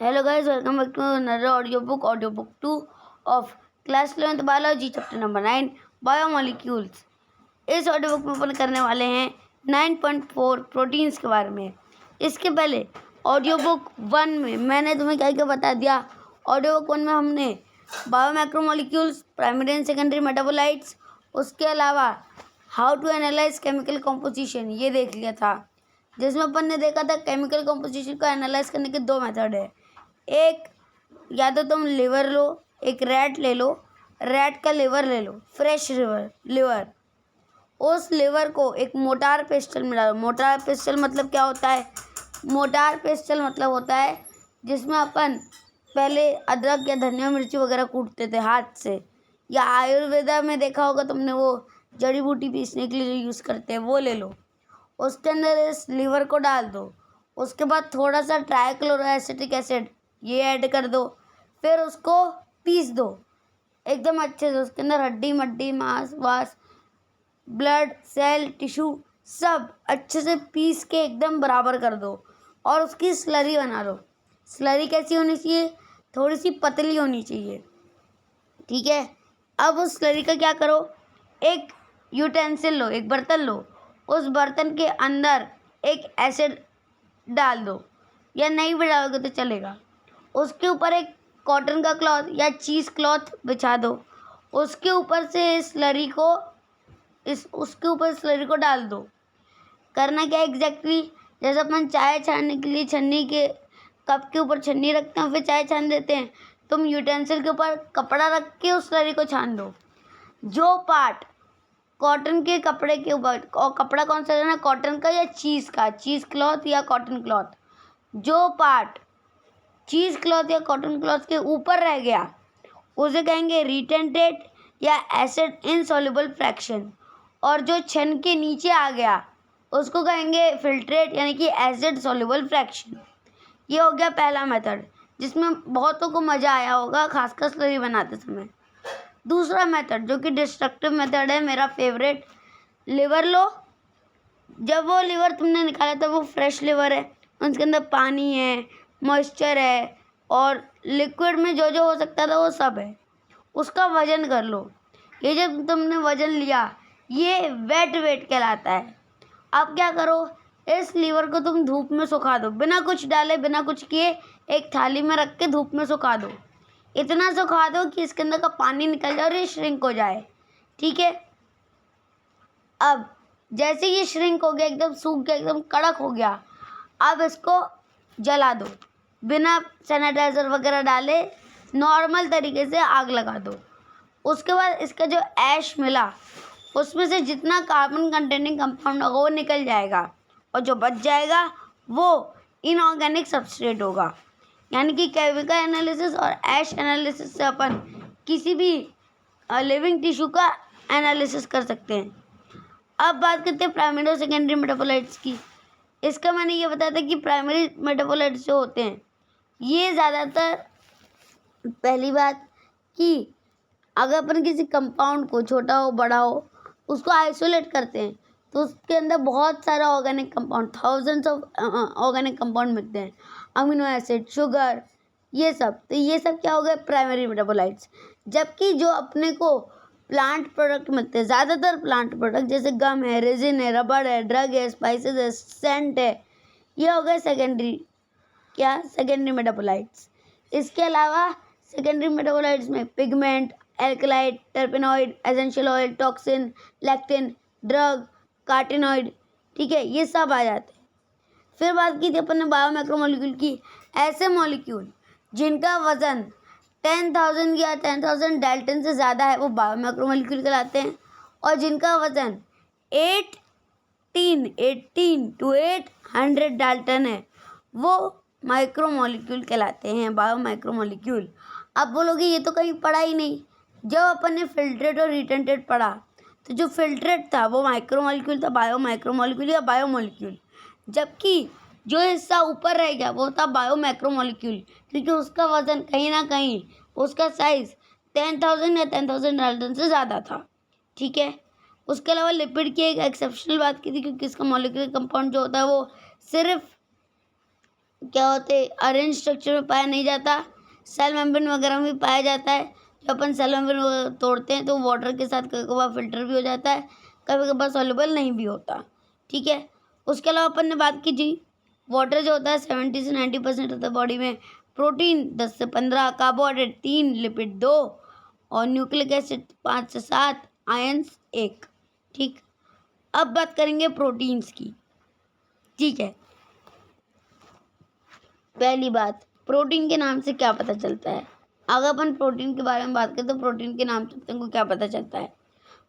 Hello guys, welcome back to another audiobook 2 of class 11th biology chapter number 9 biomolecules। इस audio book में अपन करने वाले हैं 9.4 proteins के बारे में। इसके पहले ऑडियो बुक 1 में मैंने तुम्हें क्या क्या बता दिया। ऑडियो बुक 1 में हमने biomacromolecules, primary and secondary metabolites, उसके अलावा how to analyse chemical composition ये देख लिया था, जिसमें अपन ने देखा था केमिकल कॉम्पोजिशन को एनालाइज करने के दो मेथड है। एक, या तो तुम लिवर लो, एक रैट ले लो, रैट का लिवर ले लो, फ्रेश लिवर। उस लिवर को एक मोटार पेस्टल में डालो। मोटार पेस्टल मतलब क्या होता है? मोटार पेस्टल मतलब होता है जिसमें अपन पहले अदरक या धनिया मिर्ची वगैरह कूटते थे हाथ से, या आयुर्वेदा में देखा होगा तुमने, वो जड़ी बूटी पीसने के लिए जो यूज़ करते हैं वो ले लो। उसके अंदर इस लिवर को डाल दो। उसके बाद थोड़ा सा ट्राइक्लोरोएसिटिक एसिड ये ऐड कर दो। फिर उसको पीस दो एकदम अच्छे से। उसके अंदर हड्डी मड्डी, मांस वास, ब्लड, सेल, टिश्यू सब अच्छे से पीस के एकदम बराबर कर दो और उसकी स्लरी बना लो। स्लरी कैसी होनी चाहिए? थोड़ी सी पतली होनी चाहिए, ठीक है। अब उस स्लरी का क्या करो, एक यूटेंसिल लो, एक बर्तन लो। उस बर्तन के अंदर एक एसिड डाल दो, या नहीं भी डालोगे तो चलेगा। उसके ऊपर एक कॉटन का क्लॉथ या चीज़ क्लॉथ बिछा दो। उसके ऊपर से उसके ऊपर स्लरी को डाल दो। करना क्या एग्जैक्टली, जैसे अपन चाय छानने के लिए छन्नी के कप के ऊपर छन्नी रखते हैं फिर चाय छान देते हैं, तुम यूटेंसिल के ऊपर कपड़ा रख के उस स्लरी को छान दो। जो पार्ट कॉटन के कपड़े के ऊपर, और कपड़ा कौन सा लेना, कॉटन का या चीज़ का, चीज़ क्लॉथ या कॉटन क्लॉथ, जो पार्ट चीज़ क्लॉथ या कॉटन क्लॉथ के ऊपर रह गया उसे कहेंगे रिटेंटेट या एसिड इनसॉल्युबल फ्रैक्शन, और जो छन के नीचे आ गया उसको कहेंगे फिल्ट्रेट यानी कि एसिड सॉल्युबल फ्रैक्शन। ये हो गया पहला मेथड, जिसमें बहुतों को मज़ा आया होगा खासकर स्लरी बनाते समय। दूसरा मेथड जो कि डिस्ट्रक्टिव मेथड है, मेरा फेवरेट, लिवर लो। जब वो लिवर तुमने निकाला था वो फ्रेश लिवर है, उसके अंदर पानी है, मॉइस्चर है, और लिक्विड में जो जो हो सकता था वो सब है। उसका वजन कर लो। ये जब तुमने वजन लिया ये वेट वेट कहलाता है। अब क्या करो, इस लीवर को तुम धूप में सुखा दो, बिना कुछ डाले बिना कुछ किए एक थाली में रख के धूप में सुखा दो। इतना सुखा दो कि इसके अंदर का पानी निकल जाए और ये श्रिंक हो जाए, ठीक है। अब जैसे ये श्रिंक हो गया, एकदम सूख गया, एकदम कड़क हो गया, अब इसको जला दो बिना सैनिटाइज़र वगैरह डाले, नॉर्मल तरीके से आग लगा दो। उसके बाद इसका जो ऐश मिला उसमें से जितना कार्बन कंटेनिंग कंपाउंड होगा वो निकल जाएगा, और जो बच जाएगा वो इनऑर्गेनिक सबस्ट्रेट होगा। यानी कि केमिकल एनालिसिस और ऐश एनालिसिस से अपन किसी भी लिविंग टिश्यू का एनालिसिस कर सकते हैं। अब बात करते हैं प्राइमरी और सेकेंडरी मेटाबोलाइट्स की। इसका मैंने ये बताया था कि प्राइमरी मेटाबोलाइट्स जो होते हैं ये ज़्यादातर, पहली बात कि अगर अपन किसी कंपाउंड को, छोटा हो बड़ा हो, उसको आइसोलेट करते हैं तो उसके अंदर बहुत सारा organic compound, thousands of organic compound मिलते हैं, अमीनो एसिड, शुगर, ये सब। तो ये सब क्या हो गए, प्राइमरी मेटाबोलाइट्स। जबकि जो अपने को प्लांट प्रोडक्ट मिलते हैं, ज़्यादातर प्लांट प्रोडक्ट जैसे गम है, रेजिन है, रबड़ है, ड्रग है, स्पाइसेस है, सेंट है, ये हो गए सेकेंडरी, क्या, सेकेंडरी मेटाबोलाइट्स। इसके अलावा सेकेंडरी मेटाबोलाइट्स में pigment, alkaloid, terpenoid, essential oil, toxin, lectin, drug, carotenoid, ठीक है, ये सब आ जाते हैं। फिर बात की थी अपन ने बायोमैक्रोमोलिक्यूल की। ऐसे मॉलिक्यूल जिनका वजन 10,000 या 10,000 डाल्टन से ज़्यादा है वो बायोमैक्रोमोलिक्यूल कहलाते हैं, और जिनका वजन 18 to 800 डाल्टन है वो माइक्रोमोलिक्यूल कहलाते हैं, बायोमाइक्रोमोलिक्यूल। अब बोलोगे ये तो कहीं पढ़ा ही नहीं। जब अपन ने फिल्ट्रेट और रिटेंटेट पढ़ा तो जो फिल्ट्रेट था वो माइक्रोमोलिक्यूल था, बायोमाइक्रोमोलिक्यूल या बायोमोलिक्यूल, जबकि जो हिस्सा ऊपर रह गया वो था बायोमैक्रोमोलिक्यूल, क्योंकि उसका वजन कहीं ना कहीं, उसका साइज़ 10,000 या 10,000 डाल्टन से ज़्यादा था, ठीक है। उसके अलावा लिपिड की एक एक्सेप्शनल बात की थी, क्योंकि इसका मॉलिक्यूलर कंपाउंड जो होता है वो सिर्फ क्या होते अरेंज स्ट्रक्चर में पाया नहीं जाता, सेल मेम्ब्रेन वगैरह में पाया जाता है। जब अपन सेल मेम्ब्रेन तोड़ते हैं तो वाटर के साथ कभी कभार फिल्टर भी हो जाता है, कभी कभार सॉल्युबल नहीं भी होता। ठीक है, उसके अलावा अपन ने बात की थी वाटर जो होता है 70 से 90% होता है बॉडी में, प्रोटीन 10 से 15, कार्बोहाइड्रेट 3, लिपिड 2 और न्यूक्लिक एसिड 5 से 7, आयंस 1। ठीक, अब बात करेंगे प्रोटीन्स की। ठीक है, पहली बात प्रोटीन के नाम से क्या पता चलता है। अगर अपन प्रोटीन के बारे में बात करें तो प्रोटीन के नाम से तुमको क्या पता चलता है।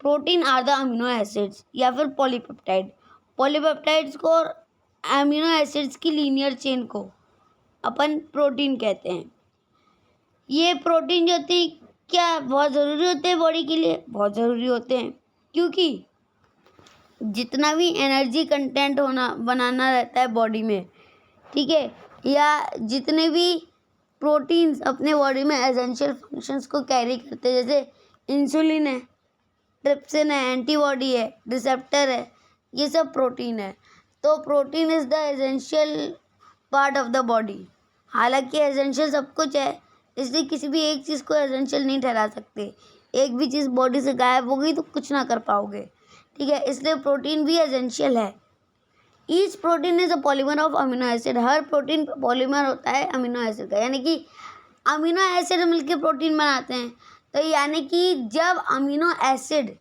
Protein are the amino acids या फिर पॉलीपेप्टाइड। पॉलीपेप्टाइड्स को और अमीनो एसिड्स की लीनियर चेन को अपन प्रोटीन कहते हैं। ये प्रोटीन जो होते हैं क्या बहुत ज़रूरी होते हैं बॉडी के लिए, बहुत ज़रूरी होते हैं, क्योंकि जितना भी एनर्जी कंटेंट होना बनाना रहता है बॉडी में, ठीक है, या जितने भी प्रोटीन्स अपने बॉडी में एसेंशियल फंक्शंस को कैरी करते हैं, जैसे इंसुलिन है, ट्रिप्सिन है, एंटीबॉडी है, रिसेप्टर है, ये सब प्रोटीन है। तो protein is the essential part of the body. हालांकि एसेंशियल सब कुछ है, इसलिए किसी भी एक चीज़ को एसेंशियल नहीं ठहरा सकते। एक भी चीज़ बॉडी से गायब हो गई तो कुछ ना कर पाओगे। ठीक है, इसलिए प्रोटीन भी एसेंशियल है। Each protein is a polymer of amino acid. Her protein polymer होता है अमीनो एसिड का, यानी कि अमीनो एसिड मिलकर प्रोटीन बनाते हैं। तो यानी कि जब अमीनो एसिड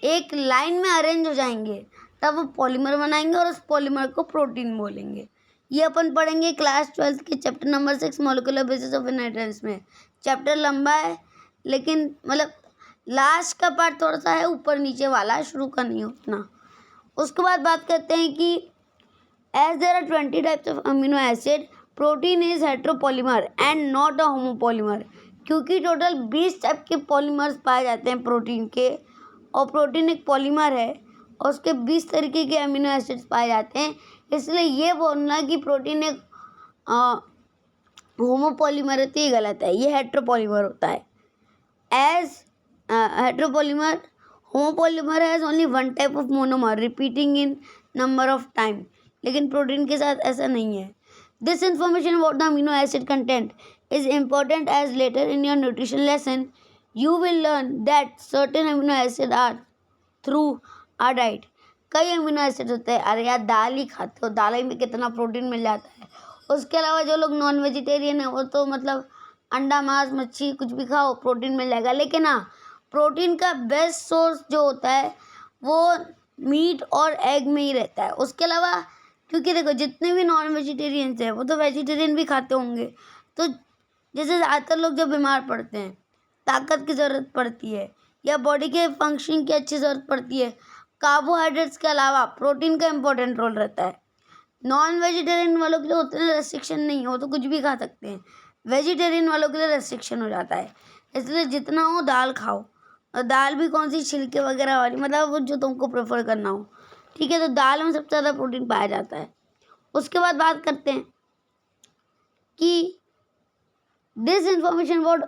एक लाइन में अरेंज हो जाएंगे तब वो पॉलीमर बनाएंगे और उस पॉलीमर को प्रोटीन बोलेंगे। ये अपन पढ़ेंगे क्लास 12 के chapter number 6 molecular basis of inheritance में। चैप्टर लंबा है, लेकिन मतलब लास्ट का पार्ट थोड़ा सा है ऊपर नीचे वाला, शुरू का नहीं उतना। उसके बाद बात करते हैं कि as there are 20 types of amino acid, protein is heteropolymer and not a homopolymer. क्योंकि टोटल 20 टाइप के पॉलीमर्स पाए जाते हैं प्रोटीन के, और प्रोटीन एक पॉलीमर है और उसके 20 तरीके के अमीनो एसिड्स पाए जाते हैं, इसलिए ये बोलना कि प्रोटीन एक होमोपॉलीमर होती है गलत है, ये हेट्रोपॉलीमर होता है। As heteropolymer, homopolymer has only one type of monomer repeating in number of time, लेकिन प्रोटीन के साथ ऐसा नहीं है। This information about the amino acid content is important as later in your nutrition lesson you will learn that certain amino acids are through our diet। कई amino acid होते हैं। अरे यार दाल ही खाते हो, दाल ही में कितना प्रोटीन मिल जाता है। उसके अलावा जो लोग नॉन वेजिटेरियन है वो तो मतलब अंडा मांस मच्छी कुछ भी खाओ प्रोटीन मिल जाएगा। लेकिन हाँ, प्रोटीन का बेस्ट सोर्स जो होता है वो मीट और एग में ही रहता है। उसके अलावा क्योंकि देखो जितने भी नॉन वेजिटेरियंस हैं वो तो वेजिटेरियन भी खाते होंगे, तो जैसे ज़्यादातर लोग जब बीमार पड़ते हैं, ताकत की ज़रूरत पड़ती है या बॉडी के फंक्शनिंग की अच्छी ज़रूरत पड़ती है, कार्बोहाइड्रेट्स के अलावा प्रोटीन का इम्पोर्टेंट रोल रहता है। नॉन वेजिटेरियन वालों के लिए उतने रेस्ट्रिक्शन नहीं हो, तो कुछ भी खा सकते हैं। वेजिटेरियन वालों के लिए रेस्ट्रिक्शन हो जाता है, इसलिए जितना हो दाल खाओ, और दाल भी कौन सी छिलके वगैरह वाली, मतलब वो जो तुमको प्रेफर करना हो। ठीक है, तो दाल में सबसे ज़्यादा प्रोटीन पाया जाता है। उसके बाद बात करते हैं कि this information about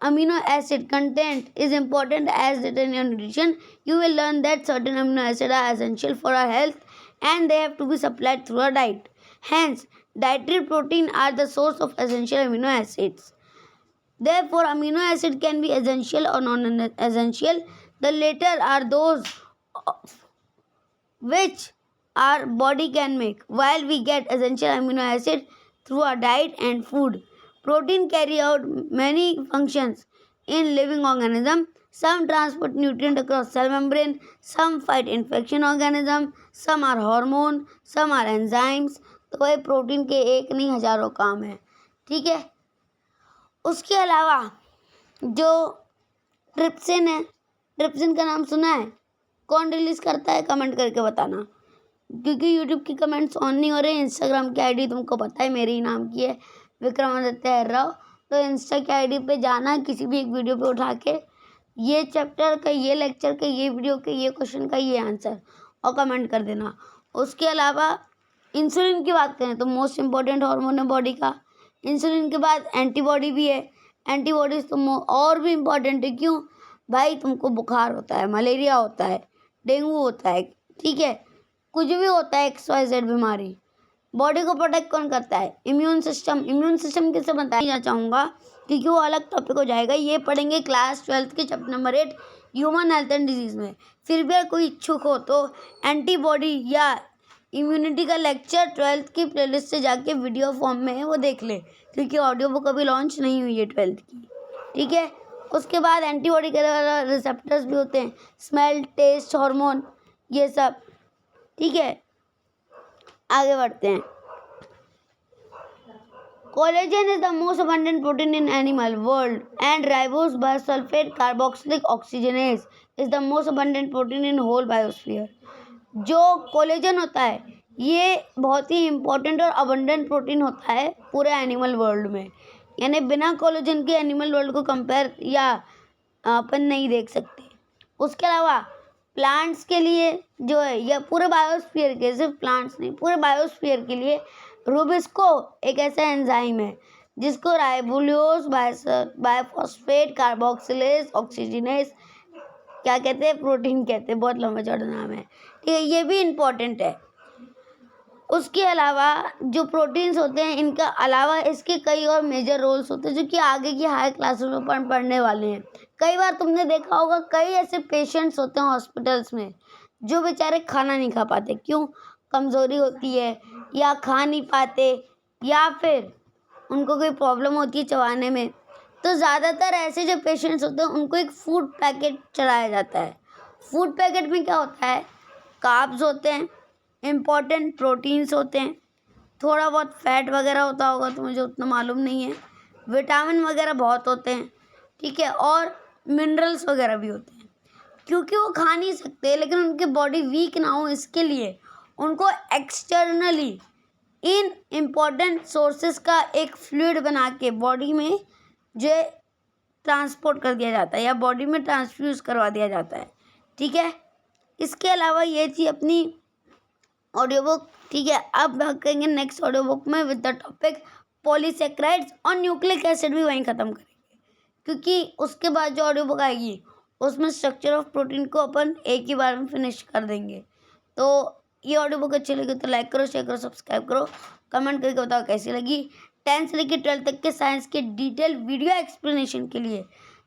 amino acid content is important as written in your nutrition. You will learn that certain amino acids are essential for our health and they have to be supplied through our diet. Hence, dietary protein are the source of essential amino acids. Therefore, amino acid can be essential or non-essential. The latter are those which our body can make, while we get essential amino acid through our diet and food. Protein carry out many functions in living organism. Some transport nutrient across cell membrane, some fight infection organism, some are hormone, some are enzymes। तो वही protein के एक नहीं हजारों काम है। ठीक है, उसके अलावा जो ट्रिप्सिन है, ट्रिप्सिन का नाम सुना है? कौन रिलीज करता है कमेंट करके बताना, क्योंकि यूट्यूब की कमेंट्स ऑन नहीं हो रहे। इंस्टाग्राम की आईडी तुमको पता है मेरे ही नाम की है, विक्रमादित्य राव। तो इंस्टा की आईडी पे जाना, किसी भी एक वीडियो पे उठा के ये चैप्टर का, ये लेक्चर का, ये वीडियो के, ये क्वेश्चन का ये आंसर और कमेंट कर देना। उसके अलावा इंसुलिन की बात करें तो मोस्ट इम्पॉर्टेंट हार्मोन है बॉडी का। इंसुलिन के बाद एंटीबॉडी भी है। एंटीबॉडीज तो और भी इम्पॉर्टेंट है। क्यों भाई? तुमको बुखार होता है, मलेरिया होता है, डेंगू होता है, ठीक है, कुछ भी होता है XYZ बीमारी, बॉडी को प्रोटेक्ट कौन करता है? Immune system. इम्यून सिस्टम किसे बताना चाहूँगा क्योंकि वो अलग टॉपिक हो जाएगा, ये पढ़ेंगे क्लास 12th के chapter number 8 human health and disease में। फिर भी अगर कोई इच्छुक हो तो एंटीबॉडी या इम्यूनिटी का लेक्चर 12th की प्लेलिस्ट से जाके वीडियो फॉर्म में है वो देख ले, क्योंकि ऑडियो बुक अभी लॉन्च नहीं हुई है 12th की, ठीक है। उसके बाद एंटीबॉडी के रिसेप्टर्स भी होते हैं, स्मेल, टेस्ट, हार्मोन, ये सब, ठीक है। आगे बढ़ते हैं। Collagen is the most abundant protein in animal world and ribose bisulphate carboxylic oxygenase is the most abundant protein in whole biosphere. जो कोलेजन होता है ये बहुत ही इम्पोर्टेंट और अबंडेंट प्रोटीन होता है पूरे एनिमल वर्ल्ड में, यानी बिना कोलेजन के एनिमल वर्ल्ड को कंपेयर या अपन नहीं देख सकते। उसके अलावा प्लांट्स के लिए जो है, या पूरे बायोस्फीयर के, सिर्फ प्लांट्स नहीं, पूरे बायोस्फीयर के लिए रूबिस्को एक ऐसा एंजाइम है जिसको राइबोल्यूस बाइफॉस्फेट कार्बोक्सिलेज ऑक्सीजनेज क्या कहते हैं, प्रोटीन कहते हैं, बहुत लंबा चौड़ा नाम है, ठीक है। ये भी इम्पोर्टेंट है। उसके अलावा जो प्रोटीन्स होते हैं, इनका अलावा इसके कई और मेजर रोल्स होते हैं जो कि आगे की हायर क्लासेस में पढ़ने वाले हैं। कई बार तुमने देखा होगा कई ऐसे पेशेंट्स होते हैं हॉस्पिटल्स में जो बेचारे खाना नहीं खा पाते, क्यों? कमज़ोरी होती है या खा नहीं पाते या फिर उनको कोई प्रॉब्लम होती है चबाने में, तो ज़्यादातर ऐसे जो पेशेंट्स होते हैं उनको एक फूड पैकेट चढ़ाया जाता है। फूड पैकेट में क्या होता है? कार्ब्स होते हैं, इम्पॉर्टेंट प्रोटीन्स होते हैं, थोड़ा बहुत फैट वगैरह होता होगा तो मुझे उतना मालूम नहीं है, विटामिन वगैरह बहुत होते हैं, ठीक है, और मिनरल्स वगैरह भी होते हैं। क्योंकि वो खा नहीं सकते लेकिन उनकी बॉडी वीक ना हो इसके लिए उनको एक्सटर्नली इन इम्पॉर्टेंट सोर्सेज का एक फ्लूइड बना के बॉडी में जो ट्रांसपोर्ट कर दिया जाता है या बॉडी में ट्रांसफ्यूज करवा दिया जाता है, ठीक है। इसके अलावा ये थी अपनी ऑडियो बुक, ठीक है। अब भागेंगे नेक्स्ट ऑडियो बुक में विद द टॉपिक पॉलीसेक्राइड्स और न्यूक्लिक एसिड भी वहीं ख़त्म करेंगे, क्योंकि उसके बाद जो ऑडियो बुक आएगी उसमें स्ट्रक्चर ऑफ प्रोटीन को अपन एक ही बार में फिनिश कर देंगे। तो ये ऑडियो बुक अच्छी लगी तो लाइक करो, शेयर करो, सब्सक्राइब करो, कमेंट करके बताओ कैसी लगी। 10th से लेकर 12th तक के साइंस के डिटेल वीडियो एक्सप्लेनेशन के लिए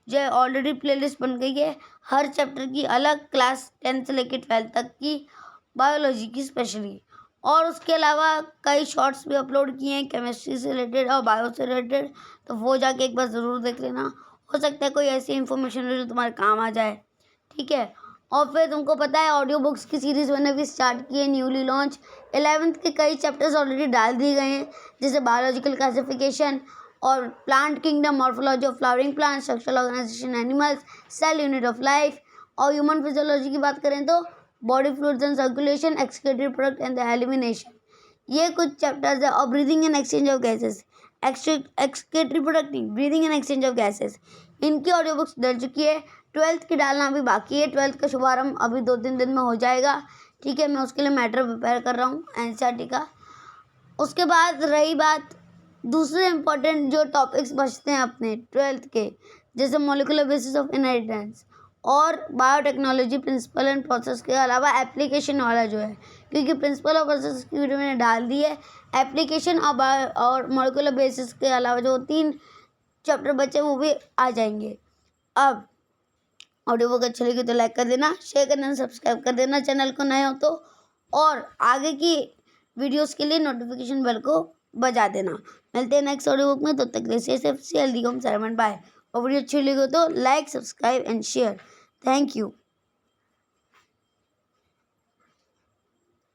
जो है ऑलरेडी प्लेलिस्ट बन गई है, हर चैप्टर की अलग, क्लास 10th से लेकर 12th तक की, बायोलॉजी की स्पेशली, और उसके अलावा कई शॉर्ट्स भी अपलोड किए हैं केमिस्ट्री से रिलेटेड और बायो से रिलेटेड, तो वो जाके एक बार ज़रूर देख लेना। हो सकता है कोई ऐसी इन्फॉर्मेशन हो जो तुम्हारे काम आ जाए, ठीक है। और फिर तुमको पता है ऑडियो बुक्स की सीरीज़ मैंने भी स्टार्ट की है, न्यूली लॉन्च। 11th के कई चैप्टर्स ऑलरेडी डाल दिए गए हैं, जैसे बायोलॉजिकल क्लासिफिकेशन और plant kingdom, morphology of flowering plant, structural organisation animals, cell unit of life, और ह्यूमन फिजियोलॉजी की बात करें तो body fluids and circulation, excretory product and the elimination, ये कुछ चैप्टर्स है। और breathing and exchange of gases, excretory product नहीं, breathing and exchange of gases, इनकी ऑडियो बुक्स डल चुकी है। 12th की डालना अभी बाकी है, 12th का शुभारंभ अभी 2-3 दिन में हो जाएगा, ठीक है। मैं उसके लिए मैटर प्रिपेयर कर रहा हूँ एनसीईआरटी का। उसके बाद रही बात दूसरे इम्पोर्टेंट जो टॉपिक्स बचते हैं अपने 12th के, जैसे मॉलिक्यूलर बेसिस ऑफ इनहेरिटेंस और बायोटेक्नोलॉजी प्रिंसिपल एंड प्रोसेस के अलावा एप्लीकेशन वाला जो है, क्योंकि प्रिंसिपल और प्रोसेस की वीडियो मैंने डाल दी है, एप्लीकेशन और मॉलिक्यूलर बेसिस के अलावा जो 3 चैप्टर बचे वो भी आ जाएंगे। अब ऑडियो बुक अच्छी लगी तो लाइक कर देना, शेयर कर देना, सब्सक्राइब कर देना चैनल को नए हो तो, और आगे की वीडियोस के लिए नोटिफिकेशन बेल को बजा देना। मिलते हैं नेक्स्ट ऑडियो बुक में, तब तक हेल्दी होम, बाय। और वीडियो अच्छी लगी हो तो like, subscribe and share. Thank you.